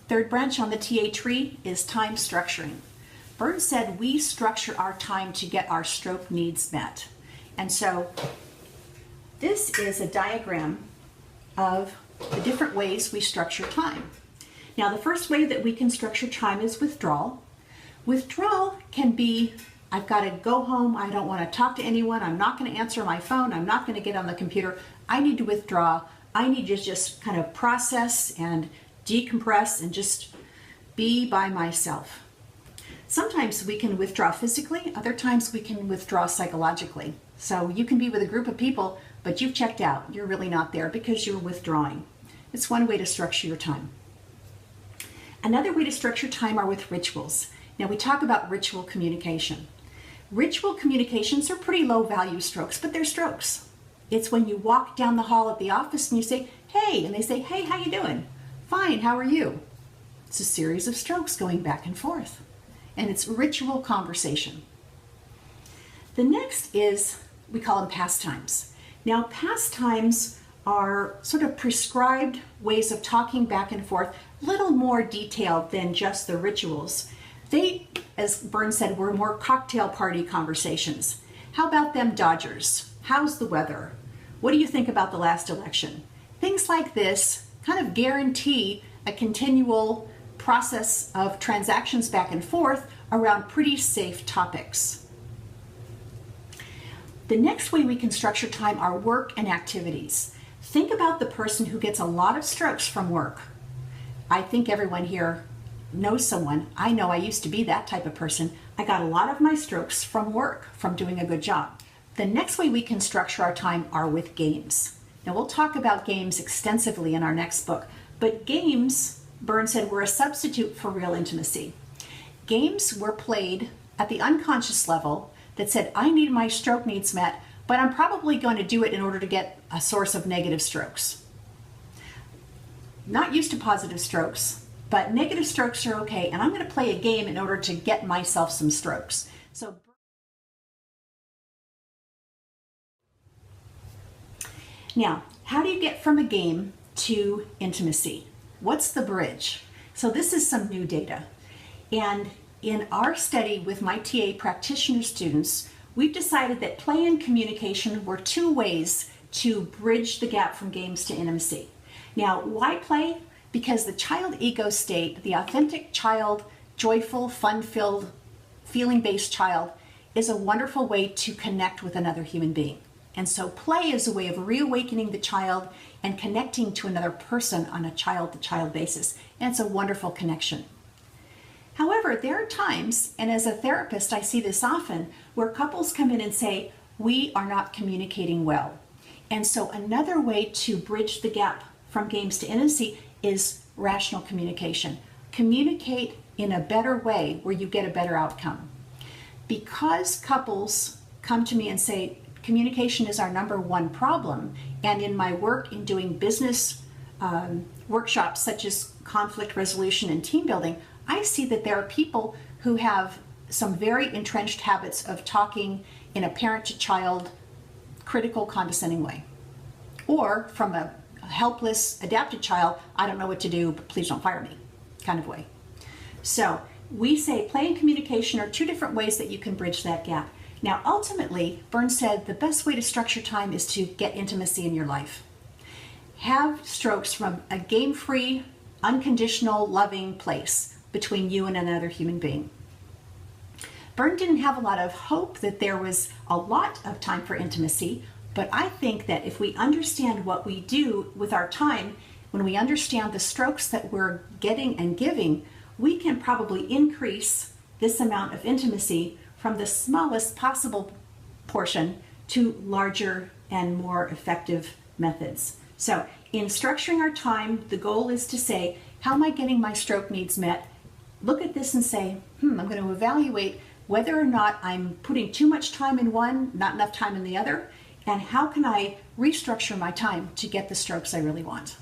Third branch on the TA tree is time structuring. Byrne said we structure our time to get our stroke needs met. And so this is a diagram of the different ways we structure time. Now, the first way that we can structure time is withdrawal. Withdrawal can be, I've got to go home, I don't want to talk to anyone, I'm not going to answer my phone, I'm not going to get on the computer, I need to withdraw, I need to just kind of process and decompress and just be by myself. Sometimes we can withdraw physically, other times we can withdraw psychologically. So you can be with a group of people, but you've checked out, you're really not there because you're withdrawing. It's one way to structure your time. Another way to structure time are with rituals. Now, we talk about ritual communication. Ritual communications are pretty low value strokes, but they're strokes. It's when you walk down the hall at the office and you say, hey, and they say, hey, how you doing? Fine, how are you? It's a series of strokes going back and forth, and it's ritual conversation. The next is, we call them pastimes. Now, pastimes are sort of prescribed ways of talking back and forth, a little more detailed than just the rituals. They, as Byrne said, were more cocktail party conversations. How about them Dodgers? How's the weather? What do you think about the last election? Things like this kind of guarantee a continual process of transactions back and forth around pretty safe topics. The next way we can structure time are work and activities. Think about the person who gets a lot of strokes from work. I think everyone here knows someone. I know I used to be that type of person. I got a lot of my strokes from work, from doing a good job. The next way we can structure our time are with games. Now, we'll talk about games extensively in our next book, but games, Byrne said, were a substitute for real intimacy. Games were played at the unconscious level that said, I need my stroke needs met, but I'm probably going to do it in order to get a source of negative strokes. Not used to positive strokes, but negative strokes are okay, and I'm going to play a game in order to get myself some strokes. So, now, how do you get from a game to intimacy? What's the bridge? So this is some new data. And in our study with my TA practitioner students, we've decided that play and communication were two ways to bridge the gap from games to intimacy. Now, why play? Because the child ego state, the authentic child, joyful, fun-filled, feeling-based child, is a wonderful way to connect with another human being. And so play is a way of reawakening the child and connecting to another person on a child-to-child basis. And it's a wonderful connection. However, there are times, and as a therapist I see this often, where couples come in and say, we are not communicating well. And so another way to bridge the gap from games to intimacy is rational communication. Communicate in a better way where you get a better outcome. Because couples come to me and say, communication is our number one problem, and in my work in doing business workshops such as conflict resolution and team building, I see that there are people who have some very entrenched habits of talking in a parent-to-child, critical, condescending way. Or from a helpless, adapted child, I don't know what to do, but please don't fire me, kind of way. So we say play and communication are two different ways that you can bridge that gap. Now, ultimately, Byrne said the best way to structure time is to get intimacy in your life. Have strokes from a game-free, unconditional, loving place between you and another human being. Byrne didn't have a lot of hope that there was a lot of time for intimacy, but I think that if we understand what we do with our time, when we understand the strokes that we're getting and giving, we can probably increase this amount of intimacy from the smallest possible portion to larger and more effective methods. So in structuring our time, the goal is to say, how am I getting my stroke needs met? Look at this and say, I'm going to evaluate whether or not I'm putting too much time in one, not enough time in the other, and how can I restructure my time to get the strokes I really want.